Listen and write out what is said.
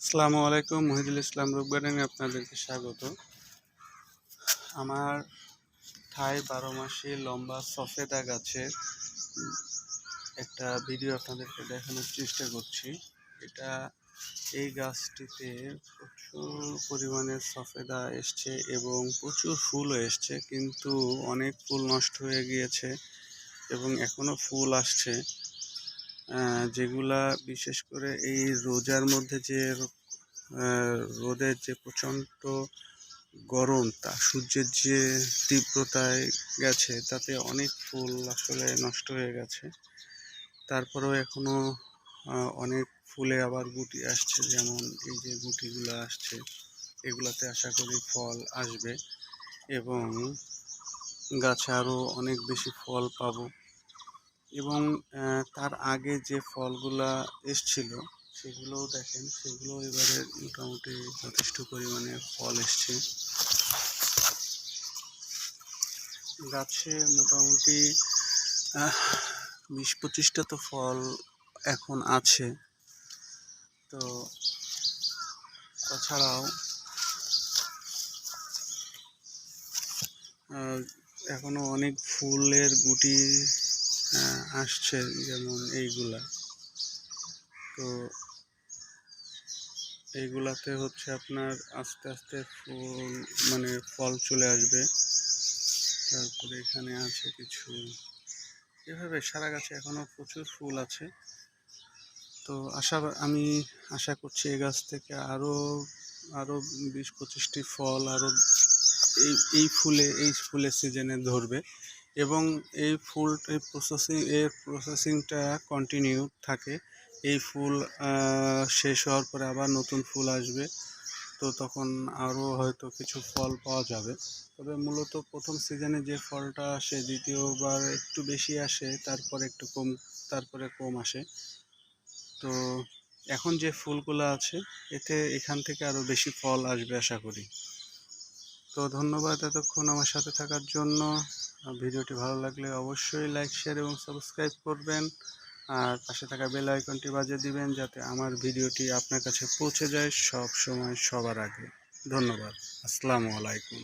আসসালামু আলাইকুম। মহিদুল ইসলাম রূপ গার্ডেনে আপনাদেরকে স্বাগত। আমার থাই 12 মাসি লম্বা সফেদা গাছের একটা ভিডিও আপনাদেরকে দেখানোর চেষ্টা করছি। এই গাছটিতে প্রচুর পরিমাণে সফেদা এসছে এবং প্রচুর ফুলও এসছে, কিন্তু অনেক ফুল নষ্ট হয়ে গিয়েছে এবং এখনো ফুল আসছে, যেগুলা বিশেষ করে এই রোজার মধ্যে যে রোদের যে প্রচণ্ড গরম, তা সূর্যের যে তীব্রতায় গেছে, তাতে অনেক ফুল আসলে নষ্ট হয়ে গেছে। তারপরেও এখনো অনেক ফুলে আবার গুটি আসছে, যেমন এই যে গুটিগুলো আসছে, এগুলাতে আশা করি ফল আসবে এবং গাছে আরও অনেক বেশি ফল পাবো। এবং তার আগে যে ফলগুলা এসছিল সেগুলোও দেখেন, সেগুলো এবারে মোটামুটি যথেষ্ট পরিমাণে ফল এসছে। গাছে মোটামুটি 20-25টা তো ফল এখন আছে। তো তাছাড়াও এখনো অনেক ফুলের গুটি আসছে, যেমন এইগুলা। তো এইগুলাতে হচ্ছে আপনার আস্তে আস্তে ফুল ফল চলে আসবে। তারপরে এখানে আছে কিছু, এভাবে সারা গাছে এখনো প্রচুর ফুল আছে। তো আমি আশা করছি এই গাছ থেকে আরো 20-25টি ফল আরো এই ফুলের সিজনে ধরবে এবং এই প্রসেসিংটা কন্টিনিউ থাকে। এই ফুল শেষ হওয়ার পরে আবার নতুন ফুল আসবে, তো তখন আরও হয়তো কিছু ফল পাওয়া যাবে। তবে মূলত প্রথম সিজনে যে ফলটা আসে, দ্বিতীয়বার একটু বেশি আসে, তারপরে কম আসে। তো এখন যে ফুলগুলো আছে, এখান থেকে আরও বেশি ফল আসবে আশা করি। তো ধন্যবাদ এতক্ষণ আমার সাথে থাকার জন্য। ভিডিওটি ভালো লাগলে অবশ্যই লাইক, শেয়ার এবং সাবস্ক্রাইব করবেন, আর পাশে থাকা বেল আইকনটি বাজিয়ে দিবেন, যাতে আমার ভিডিওটি আপনার কাছে পৌঁছে যায় সব সময়, সবার আগে। ধন্যবাদ। আসসালামু আলাইকুম।